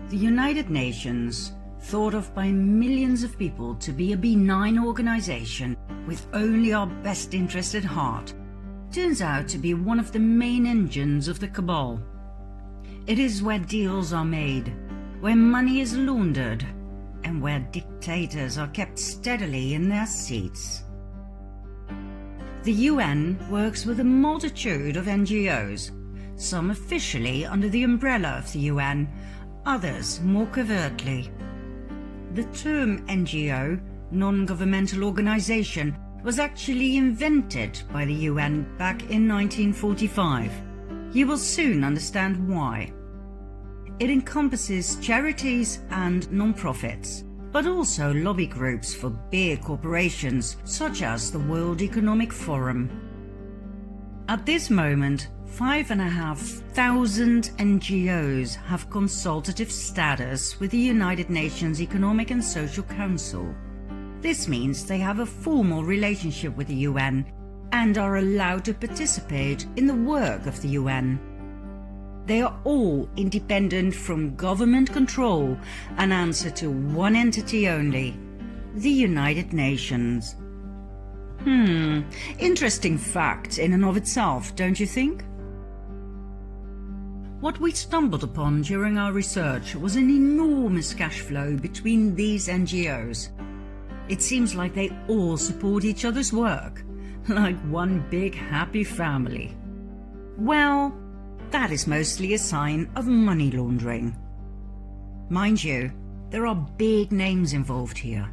The United Nations, thought of by millions of people to be a benign organization with only our best interest at heart, turns out to be one of the main engines of the Cabal. It is where deals are made, where money is laundered, and where dictators are kept steadily in their seats. The UN works with a multitude of NGOs, some officially under the umbrella of the UN, others more covertly. The term NGO, non-governmental organization, was actually invented by the UN back in 1945. You will soon understand why. It encompasses charities and non-profits, but also lobby groups for big corporations such as the World Economic Forum. At this moment, 5,500 NGOs have consultative status with the United Nations Economic and Social Council. This means they have a formal relationship with the UN and are allowed to participate in the work of the UN. They are all independent from government control and answer to one entity only, the United Nations. Interesting fact in and of itself, don't you think? What we stumbled upon during our research was an enormous cash flow between these NGOs. It seems like they all support each other's work, like one big happy family. Well, that is mostly a sign of money laundering. Mind you, there are big names involved here.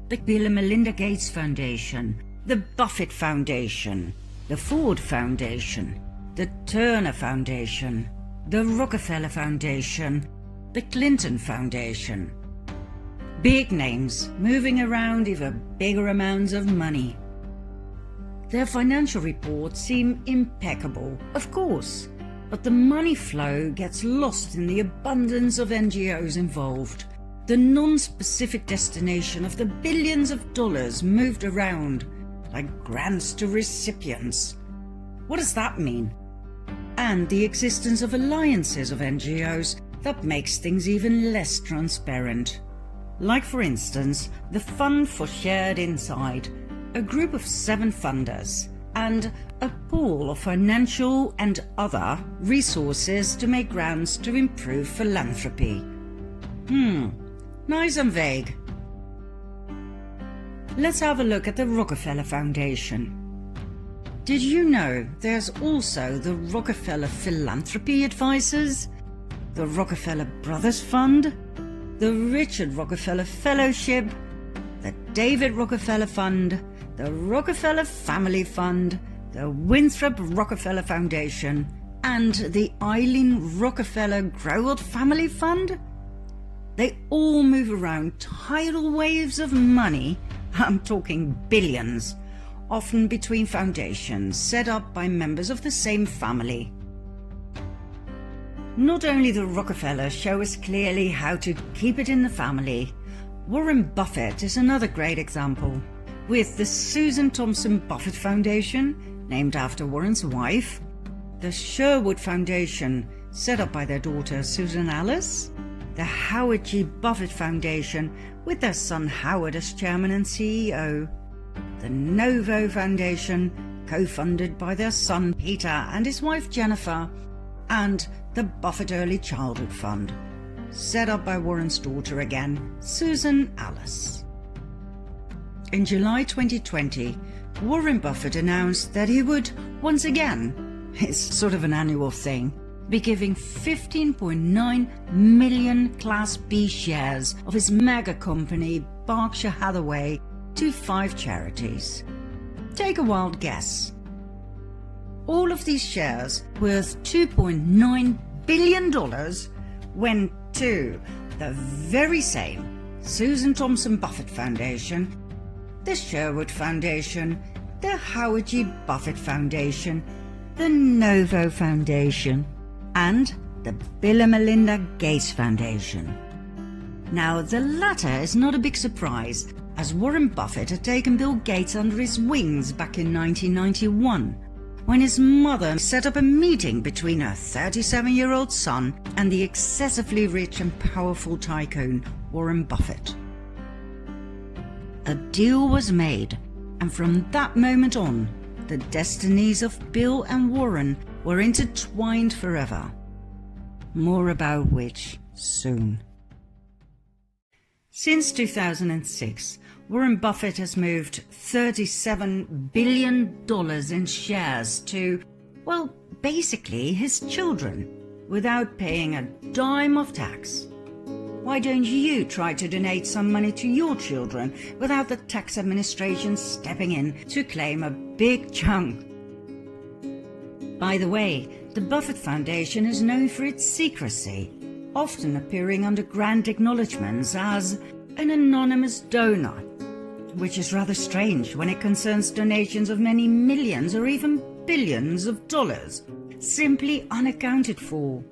The Bill and Melinda Gates Foundation, the Buffett Foundation, the Ford Foundation, the Turner Foundation, the Rockefeller Foundation, the Clinton Foundation. Big names moving around even bigger amounts of money. Their financial reports seem impeccable, of course, but the money flow gets lost in the abundance of NGOs involved, the non-specific destination of the billions of dollars moved around like grants to recipients. What does that mean? And the existence of alliances of NGOs that makes things even less transparent. Like for instance, the Fund for Shared Insight, a group of 7 funders, and a pool of financial and other resources to make grants to improve philanthropy. Nice and vague. Let's have a look at the Rockefeller Foundation. Did you know there's also the Rockefeller Philanthropy Advisors, the Rockefeller Brothers Fund, the Richard Rockefeller Fellowship, the David Rockefeller Fund, the Rockefeller Family Fund, the Winthrop Rockefeller Foundation, and the Eileen Rockefeller Growell Family Fund? They all move around tidal waves of money, I'm talking billions, often between foundations set up by members of the same family. Not only the Rockefellers show us clearly how to keep it in the family, Warren Buffett is another great example, with the Susan Thompson Buffett Foundation, named after Warren's wife, the Sherwood Foundation, set up by their daughter Susan Alice, the Howard G. Buffett Foundation, with their son Howard as chairman and CEO, the Novo Foundation, co-funded by their son Peter and his wife Jennifer, and the Buffett Early Childhood Fund, set up by Warren's daughter again, Susan Alice. In July 2020, Warren Buffett announced that he would, once again, it's sort of an annual thing, be giving 15.9 million Class B shares of his mega company Berkshire Hathaway to 5 charities. Take a wild guess. All of these shares, worth $2.9 billion, went to the very same Susan Thompson Buffett Foundation, the Sherwood Foundation, the Howard G. Buffett Foundation, the Novo Foundation, and the Bill and Melinda Gates Foundation. Now, the latter is not a big surprise, as Warren Buffett had taken Bill Gates under his wings back in 1991. when his mother set up a meeting between her 37-year-old son and the excessively rich and powerful tycoon Warren Buffett. A deal was made, and from that moment on, the destinies of Bill and Warren were intertwined forever. More about which soon. Since 2006, Warren Buffett has moved $37 billion in shares to, well, basically his children, without paying a dime of tax. Why don't you try to donate some money to your children without the tax administration stepping in to claim a big chunk? By the way, the Buffett Foundation is known for its secrecy, often appearing under grand acknowledgements as an anonymous donor, which is rather strange when it concerns donations of many millions or even billions of dollars, simply unaccounted for.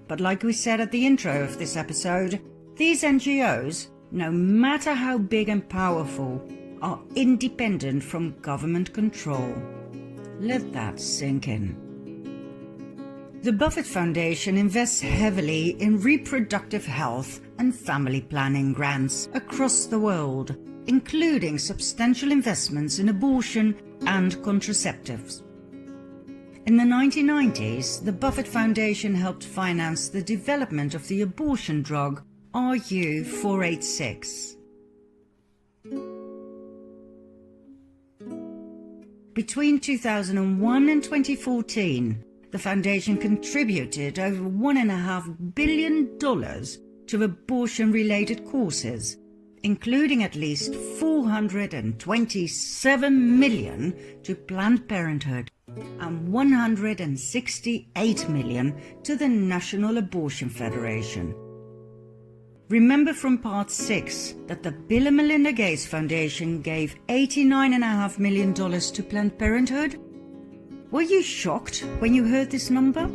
But like we said at the intro of this episode, these NGOs, no matter how big and powerful, are independent from government control. Let that sink in. The Buffett Foundation invests heavily in reproductive health and family planning grants across the world, including substantial investments in abortion and contraceptives. In the 1990s, the Buffett Foundation helped finance the development of the abortion drug RU486. Between 2001 and 2014, the foundation contributed over $1.5 billion to abortion-related causes, including at least $427 million to Planned Parenthood and $168 million to the National Abortion Federation. Remember from part 6 that the Bill and Melinda Gates Foundation gave $89.5 million to Planned Parenthood? Were you shocked when you heard this number?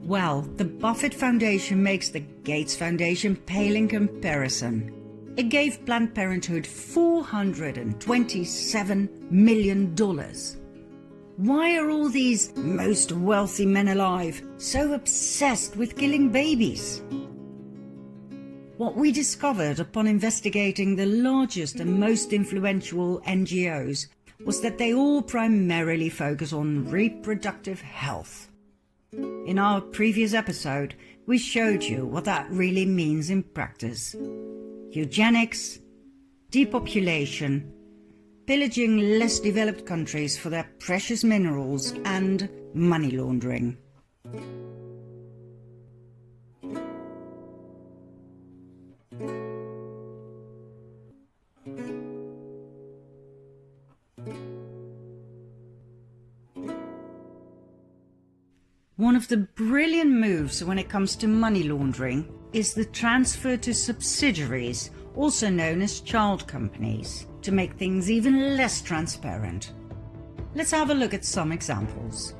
Well, the Buffett Foundation makes the Gates Foundation pale in comparison. It gave Planned Parenthood $427 million. Why are all these most wealthy men alive so obsessed with killing babies? What we discovered upon investigating the largest and most influential NGOs was that they all primarily focus on reproductive health. In our previous episode, we showed you what that really means in practice. Eugenics, depopulation, pillaging less developed countries for their precious minerals, and money laundering. One of the brilliant moves when it comes to money laundering is the transfer to subsidiaries, also known as child companies, to make things even less transparent. Let's have a look at some examples.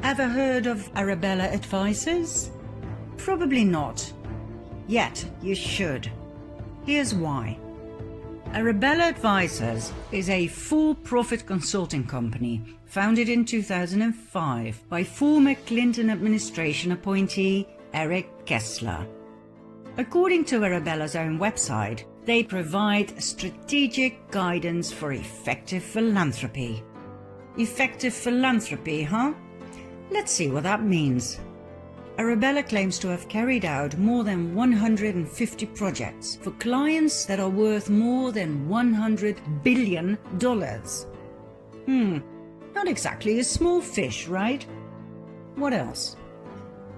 Ever heard of Arabella Advisors? Probably not. Yet you should. Here's why. Arabella Advisors is a for-profit consulting company founded in 2005 by former Clinton administration appointee Eric Kessler. According to Arabella's own website, they provide strategic guidance for effective philanthropy. Effective philanthropy, huh? Let's see what that means. Arabella claims to have carried out more than 150 projects for clients that are worth more than $100 billion. Not exactly a small fish, right? What else?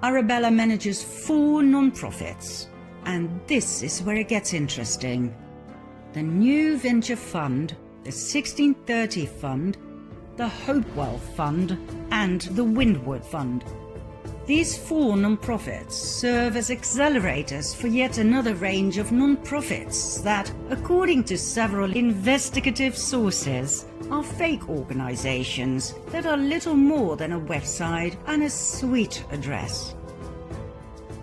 Arabella manages 4 non-profits. And this is where it gets interesting. The New Venture Fund, the 1630 Fund, the Hopewell Fund, and the Windward Fund. These 4 non-profits serve as accelerators for yet another range of non-profits that, according to several investigative sources, are fake organizations that are little more than a website and a suite address.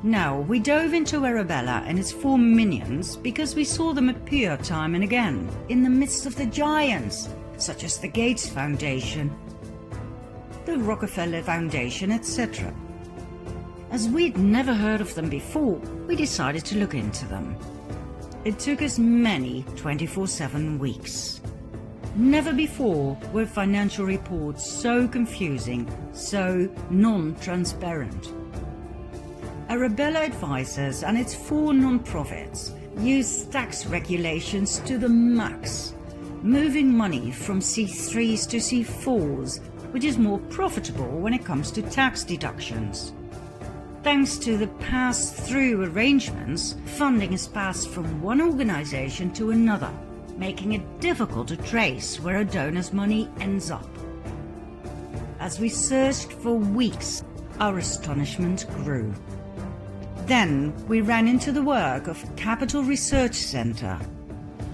Now, we dove into Arabella and its 4 minions because we saw them appear time and again in the midst of the giants, such as the Gates Foundation, the Rockefeller Foundation, etc. As we'd never heard of them before, we decided to look into them. It took us many 24/7 weeks. Never before were financial reports so confusing, so non-transparent. Arabella Advisors and its 4 non-profits use tax regulations to the max, moving money from C3s to C4s, which is more profitable when it comes to tax deductions. Thanks to the pass-through arrangements, funding is passed from one organization to another, making it difficult to trace where a donor's money ends up. As we searched for weeks, our astonishment grew. Then we ran into the work of Capital Research Center.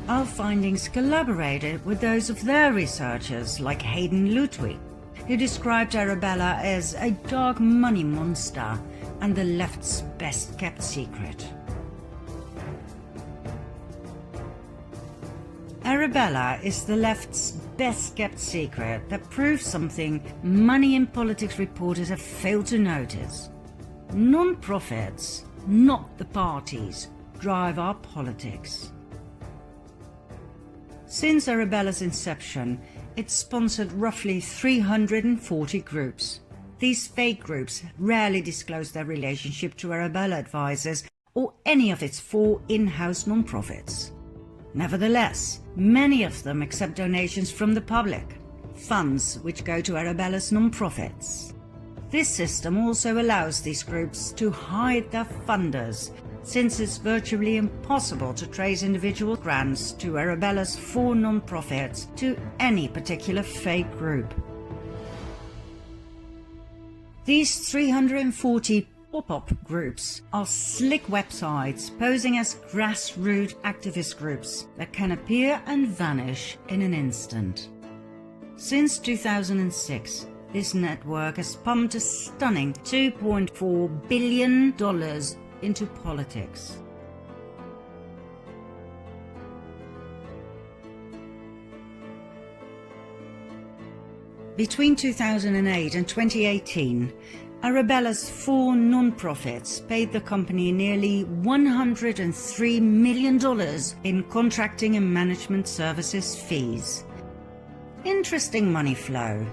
Our findings collaborated with those of their researchers like Hayden Ludwig, who described Arabella as a dark money monster and the left's best-kept secret. Arabella is the left's best-kept secret that proves something money and politics reporters have failed to notice. Non-profits, not the parties, drive our politics. Since Arabella's inception, it's sponsored roughly 340 groups. These fake groups rarely disclose their relationship to Arabella Advisors or any of its 4 in-house non-profits. Nevertheless, many of them accept donations from the public, funds which go to Arabella's non-profits. This system also allows these groups to hide their funders, since it's virtually impossible to trace individual grants to Arabella's 4 non-profits to any particular fake group. These 340 pop-up groups are slick websites posing as grassroots activist groups that can appear and vanish in an instant. Since 2006, this network has pumped a stunning $2.4 billion into politics. Between 2008 and 2018, Arabella's 4 non-profits paid the company nearly $103 million in contracting and management services fees. Interesting money flow,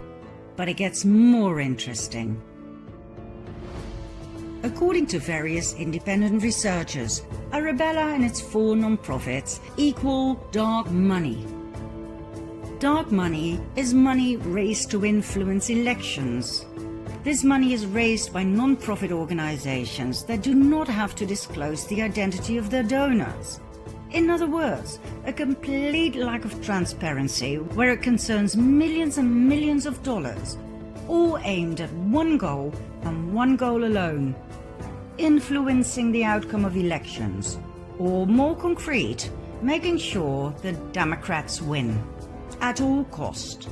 but it gets more interesting. According to various independent researchers, Arabella and its 4 non-profits equal dark money. Dark money is money raised to influence elections. This money is raised by non-profit organizations that do not have to disclose the identity of their donors. In other words, a complete lack of transparency where it concerns millions and millions of dollars, all aimed at one goal and one goal alone: influencing the outcome of elections, or more concrete, making sure the Democrats win at all cost.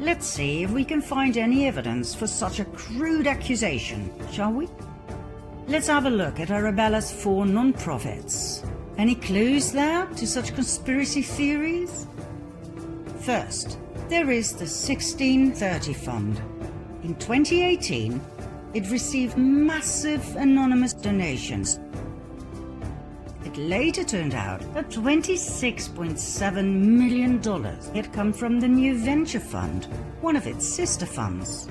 Let's see if we can find any evidence for such a crude accusation, shall we? Let's have a look at Arabella's 4 non-profits. Any clues there to such conspiracy theories? First, there is the 1630 Fund. In 2018, it received massive anonymous donations. It later turned out that $26.7 million had come from the New Venture Fund, one of its sister funds.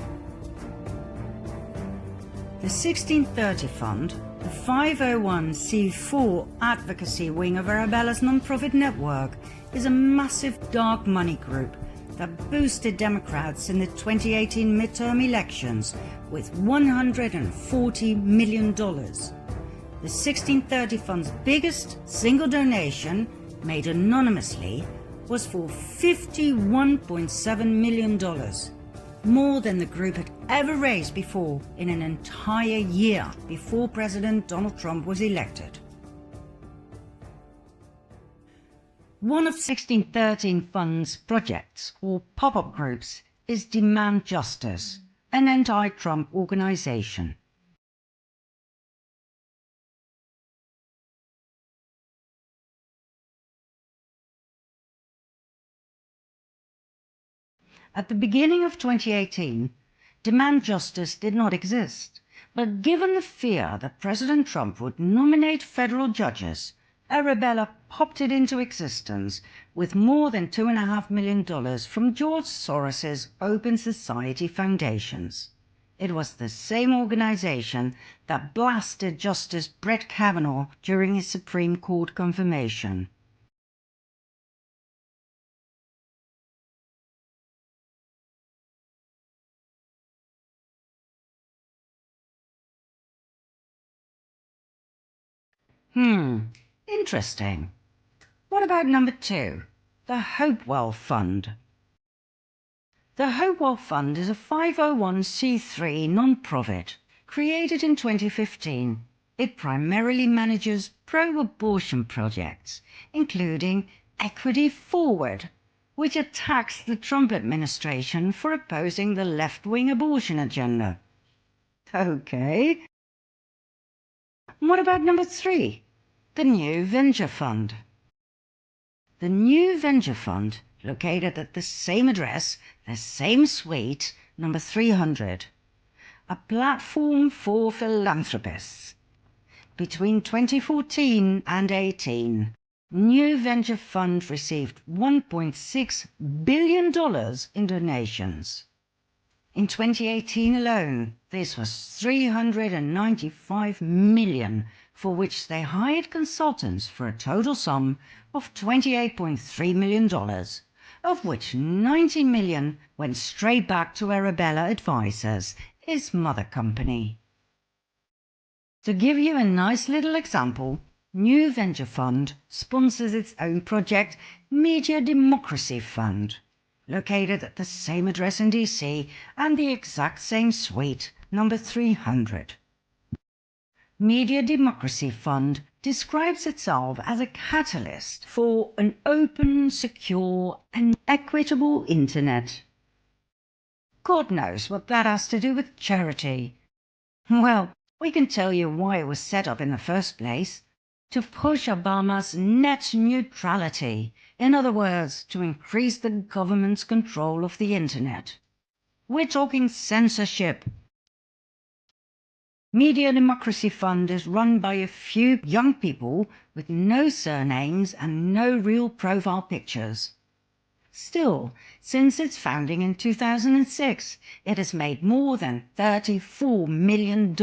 The 1630 Fund, the 501c4 advocacy wing of Arabella's non-profit network, is a massive dark money group that boosted Democrats in the 2018 midterm elections with $140 million. The 1630 Fund's biggest single donation, made anonymously, was for $51.7 million, more than the group had ever raised before in an entire year before President Donald Trump was elected. One of 1613 Fund's projects, or pop-up groups, is Demand Justice, an anti-Trump organization. At the beginning of 2018, Demand Justice did not exist, but given the fear that President Trump would nominate federal judges, Arabella popped it into existence with more than $2.5 million from George Soros's Open Society Foundations. It was the same organization that blasted Justice Brett Kavanaugh during his Supreme Court confirmation. Interesting. What about number 2, the Hopewell Fund? The Hopewell Fund is a 501c3 non-profit created in 2015. It primarily manages pro-abortion projects, including Equity Forward, which attacks the Trump administration for opposing the left-wing abortion agenda. Okay. What about number 3, the New Venture Fund? The New Venture Fund, located at the same address, the same suite, number 300, a platform for philanthropists. Between 2014 and 18, New Venture Fund received $1.6 billion in donations. In 2018 alone, this was $395 million, for which they hired consultants for a total sum of $28.3 million, of which $90 million went straight back to Arabella Advisors, his mother company. To give you a nice little example, New Venture Fund sponsors its own project, Media Democracy Fund, located at the same address in DC and the exact same suite, number 300. Media Democracy Fund describes itself as a catalyst for an open, secure and equitable internet. God knows what that has to do with charity. Well, we can tell you why it was set up in the first place. To push Obama's net neutrality. In other words, to increase the government's control of the internet. We're talking censorship. Media Democracy Fund is run by a few young people with no surnames and no real profile pictures. Still, since its founding in 2006, it has made more than $34 million.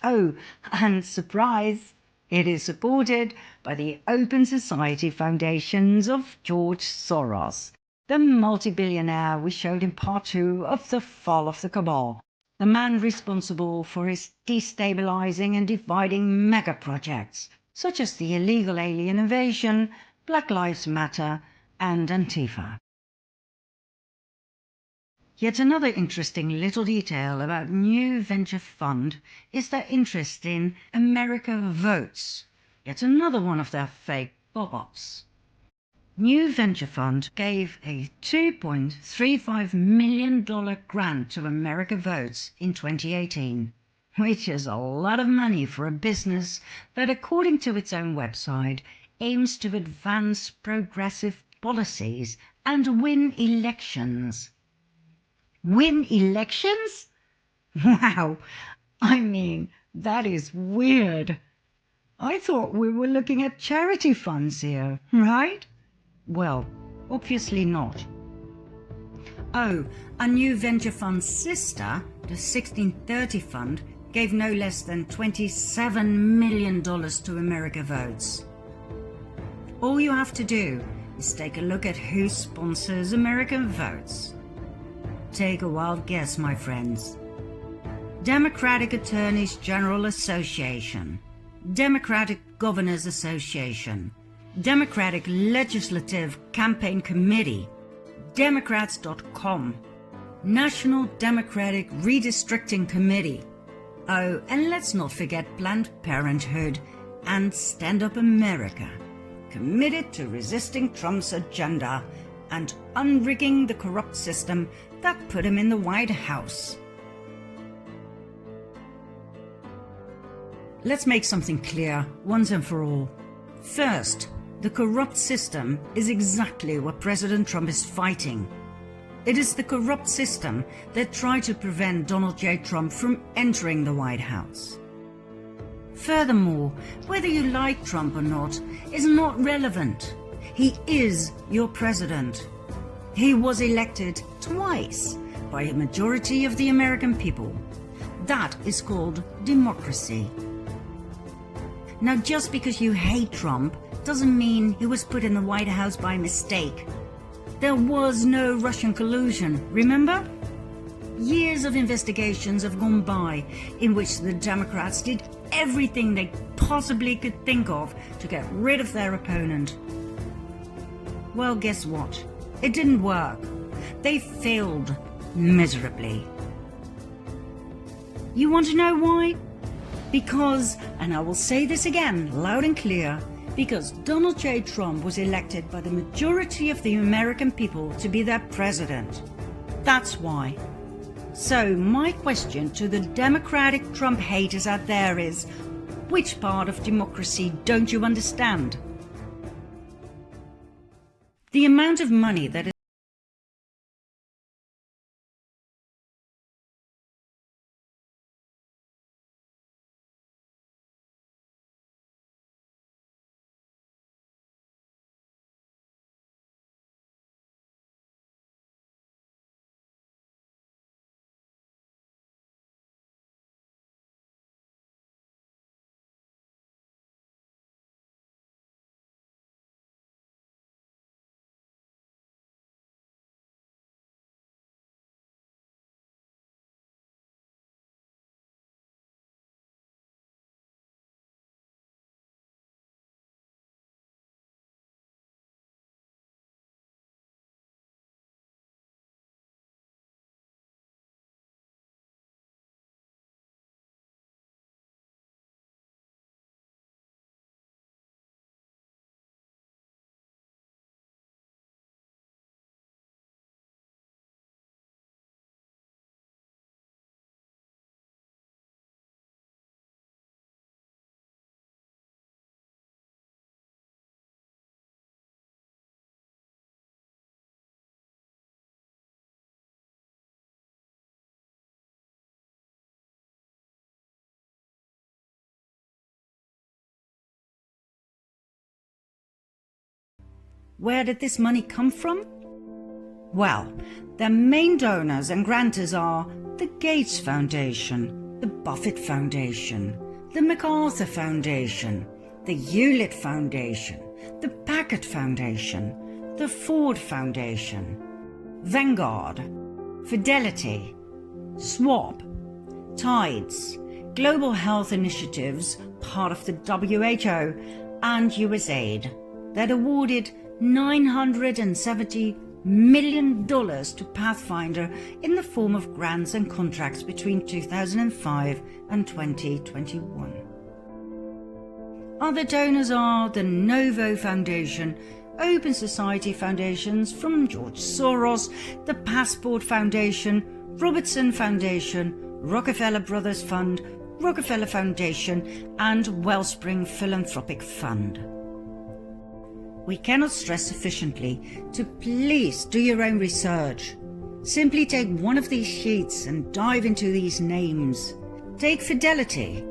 Oh, and surprise! It is supported by the Open Society Foundations of George Soros, the multi-billionaire we showed in part 2 of The Fall of the Cabal, the man responsible for his destabilizing and dividing mega projects, such as the illegal alien invasion, Black Lives Matter, and Antifa. Yet another interesting little detail about New Venture Fund is their interest in America Votes, yet another one of their fake pop-ups. New Venture Fund gave a $2.35 million grant to America Votes in 2018, which is a lot of money for a business that, according to its own website, aims to advance progressive policies and win elections. Win elections? Wow, I mean, that is weird. I thought we were looking at charity funds here, right? Well, obviously not. Oh, a New Venture Fund's sister, the 1630 Fund, gave no less than $27 million to America Votes. All you have to do is take a look at who sponsors America Votes. Take a wild guess, my friends. Democratic Attorneys General Association, Democratic Governors Association, Democratic Legislative Campaign Committee, Democrats.com, National Democratic Redistricting Committee. Oh, and let's not forget Planned Parenthood and Stand Up America, committed to resisting Trump's agenda, and unrigging the corrupt system that put him in the White House. Let's make something clear once and for all. First, the corrupt system is exactly what President Trump is fighting. It is the corrupt system that tried to prevent Donald J. Trump from entering the White House. Furthermore, whether you like Trump or not is not relevant. He is your president. He was elected twice by a majority of the American people. That is called democracy. Now, just because you hate Trump doesn't mean he was put in the White House by mistake. There was no Russian collusion, remember? Years of investigations have gone by in which the Democrats did everything they possibly could think of to get rid of their opponent. Well, guess what? It didn't work. They failed miserably. You want to know why? Because, and I will say this again loud and clear, because Donald J. Trump was elected by the majority of the American people to be their president. That's why. So my question to the Democratic Trump haters out there is, which part of democracy don't you understand? The amount of money that is Where did this money come from? Well, their main donors and grantors are the Gates Foundation, the Buffett Foundation, the MacArthur Foundation, the Hewlett Foundation, the Packard Foundation, the Ford Foundation, Vanguard, Fidelity, Schwab, Tides, Global Health Initiatives, part of the WHO, and USAID, that awarded $970 million to Pathfinder in the form of grants and contracts between 2005 and 2021. Other donors are the Novo Foundation, Open Society Foundations from George Soros, the Passport Foundation, Robertson Foundation, Rockefeller Brothers Fund, Rockefeller Foundation, and Wellspring Philanthropic Fund. We cannot stress sufficiently to please do your own research. Simply take one of these sheets and dive into these names. Take Fidelity.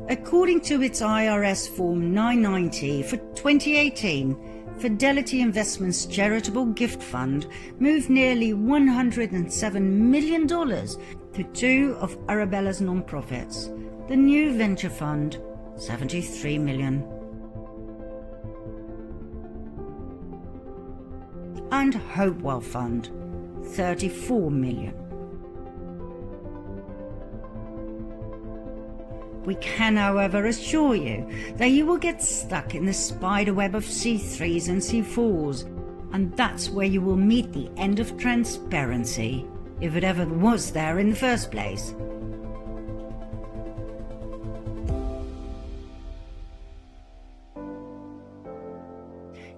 According to its IRS Form 990 for 2018, Fidelity Investments Charitable Gift Fund moved nearly $107 million to two of Arabella's nonprofits. The New Venture Fund, $73 million. And Hopewell Fund, $34 million. We can, however, assure you that you will get stuck in the spiderweb of C3s and C4s, and that's where you will meet the end of transparency, if it ever was there in the first place.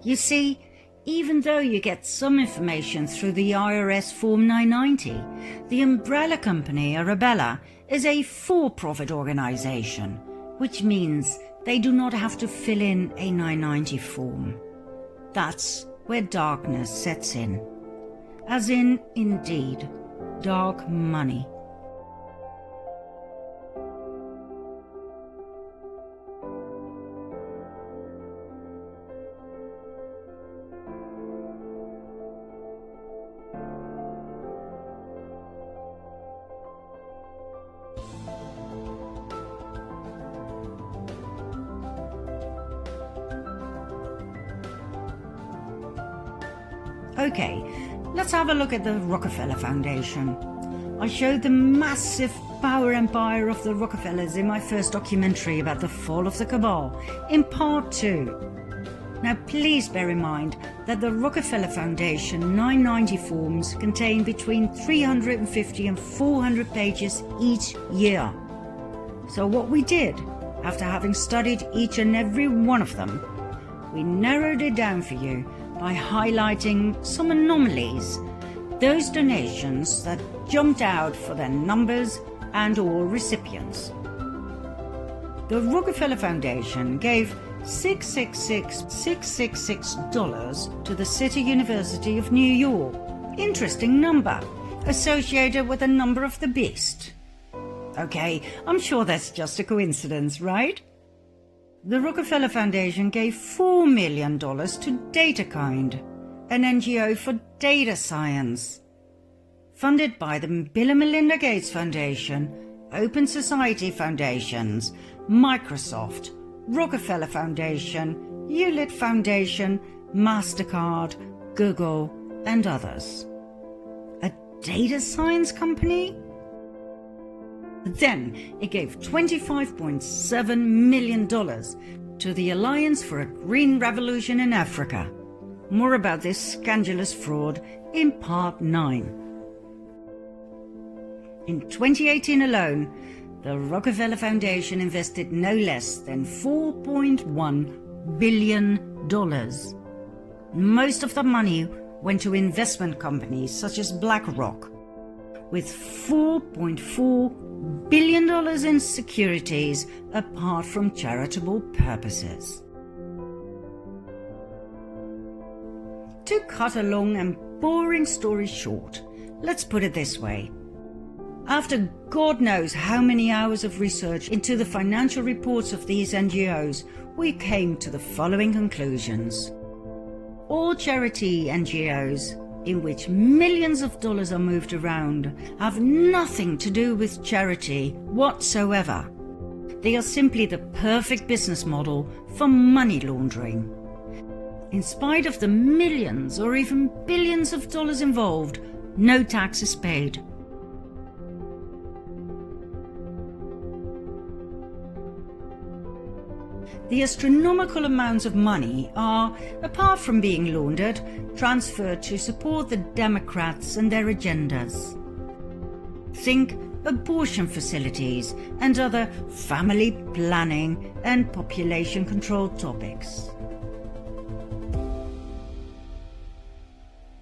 You see, Even though you get some information through the IRS Form 990, the umbrella company Arabella is a for-profit organization, which means they do not have to fill in a 990 form. That's where darkness sets in. As in, indeed, dark money. Okay, let's have a look at the Rockefeller Foundation. I showed the massive power empire of the Rockefellers in my first documentary about the fall of the Cabal, in part 2. Now please bear in mind that the Rockefeller Foundation 990 forms contain between 350 and 400 pages each year. So what we did, after having studied each and every one of them, we narrowed it down for you by highlighting some anomalies, those donations that jumped out for their numbers and or recipients. The Rockefeller Foundation gave $666,666 to the City University of New York. Interesting number, associated with the number of the beast. Okay, I'm sure that's just a coincidence, right? The Rockefeller Foundation gave $4 million to DataKind, an NGO for data science. Funded by the Bill and Melinda Gates Foundation, Open Society Foundations, Microsoft, Rockefeller Foundation, Hewlett Foundation, MasterCard, Google, and others. A data science company? Then it gave $25.7 million to the Alliance for a Green Revolution in Africa. More about this scandalous fraud in part 9. In 2018 alone, the Rockefeller Foundation invested no less than $4.1 billion. Most of the money went to investment companies such as BlackRock, with $4.4 billion in securities apart from charitable purposes. To cut a long and boring story short, let's put it this way. After God knows how many hours of research into the financial reports of these NGOs, we came to the following conclusions. All charity NGOs in which millions of dollars are moved around have nothing to do with charity whatsoever. They are simply the perfect business model for money laundering. In spite of the millions or even billions of dollars involved, no tax is paid. The astronomical amounts of money are, apart from being laundered, transferred to support the Democrats and their agendas. Think abortion facilities and other family planning and population control topics.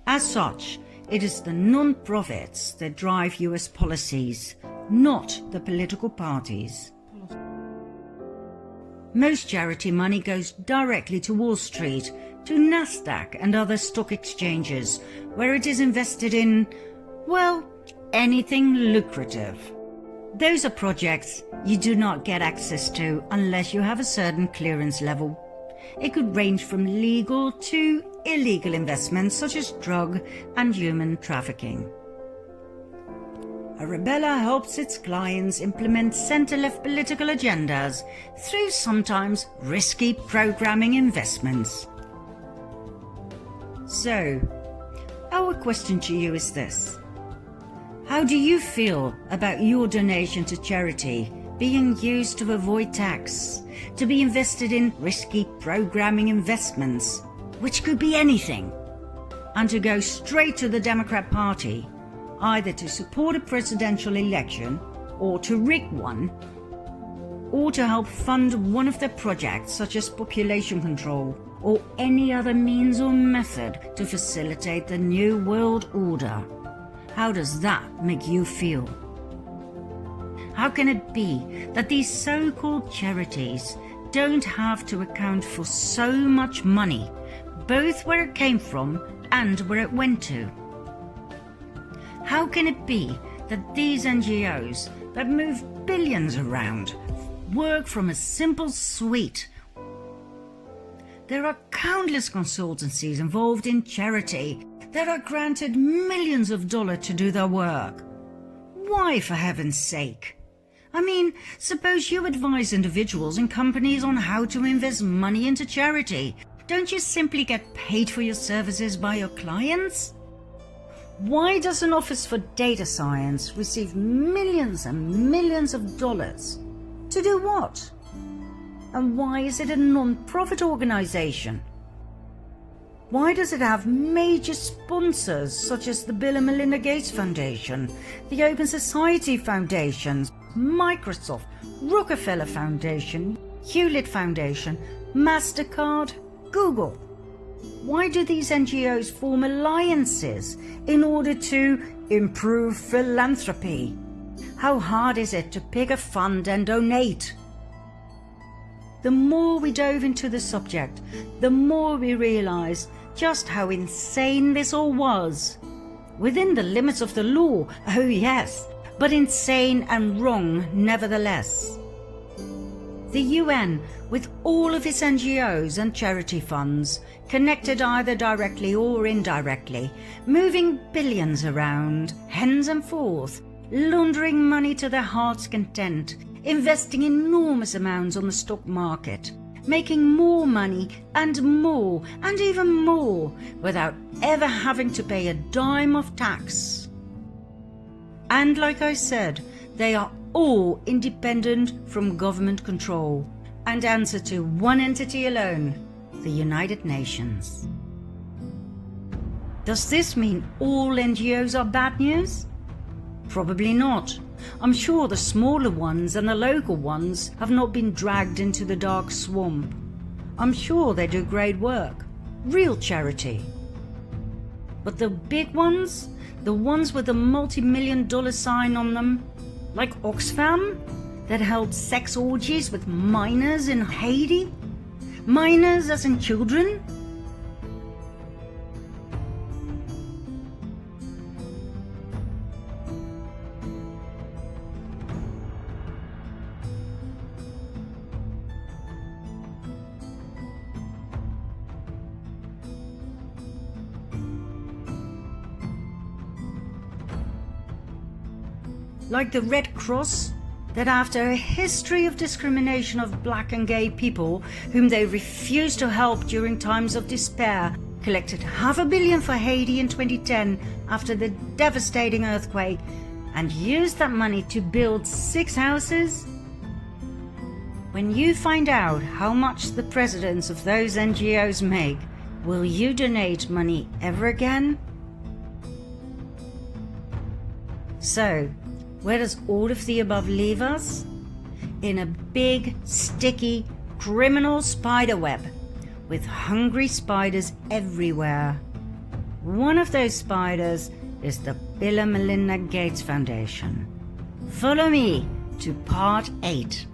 As such, it is the non-profits that drive US policies, not the political parties. Most charity money goes directly to Wall Street, to Nasdaq and other stock exchanges, where it is invested in, well, anything lucrative. Those are projects you do not get access to unless you have a certain clearance level. It could range from legal to illegal investments such as drug and human trafficking. Arabella helps its clients implement centre-left political agendas through sometimes risky programming investments. So, our question to you is this. How do you feel about your donation to charity being used to avoid tax, to be invested in risky programming investments, which could be anything, and to go straight to the Democrat Party, either to support a presidential election or to rig one, or to help fund one of their projects such as population control or any other means or method to facilitate the New World Order. How does that make you feel? How can it be that these so-called charities don't have to account for so much money, both where it came from and where it went to? How can it be that these NGOs that move billions around work from a simple suite? There are countless consultancies involved in charity that are granted millions of dollars to do their work. Why, for heaven's sake? I mean, suppose you advise individuals and companies on how to invest money into charity. Don't you simply get paid for your services by your clients? Why does an Office for Data Science receive millions and millions of dollars? To do what? And why is it a non-profit organization? Why does it have major sponsors such as the Bill and Melinda Gates Foundation, the Open Society Foundations, Microsoft, Rockefeller Foundation, Hewlett Foundation, MasterCard, Google? Why do these NGOs form alliances in order to improve philanthropy? How hard is it to pick a fund and donate? The more we dove into the subject, the more we realized just how insane this all was. Within the limits of the law, oh yes, but insane and wrong nevertheless. The UN, with all of its NGOs and charity funds, connected either directly or indirectly, moving billions around, hens and forth, laundering money to their heart's content, investing enormous amounts on the stock market, making more money and even more, without ever having to pay a dime of tax. And like I said, they are all independent from government control and answer to one entity alone, the United Nations. Does this mean all NGOs are bad news? Probably not. I'm sure the smaller ones and the local ones have not been dragged into the dark swamp. I'm sure they do great work, real charity. But the big ones, the ones with the multi-million-dollar sign on them, like Oxfam, that held sex orgies with minors in Haiti? Minors as in children? Like the Red Cross, that after a history of discrimination of black and gay people whom they refused to help during times of despair, collected $500 million for Haiti in 2010 after the devastating earthquake and used that money to build 6 houses? When you find out how much the presidents of those NGOs make, will you donate money ever again? So, where does all of the above leave us? In a big, sticky, criminal spider web, with hungry spiders everywhere. One of those spiders is the Bill and Melinda Gates Foundation. Follow me to part 8.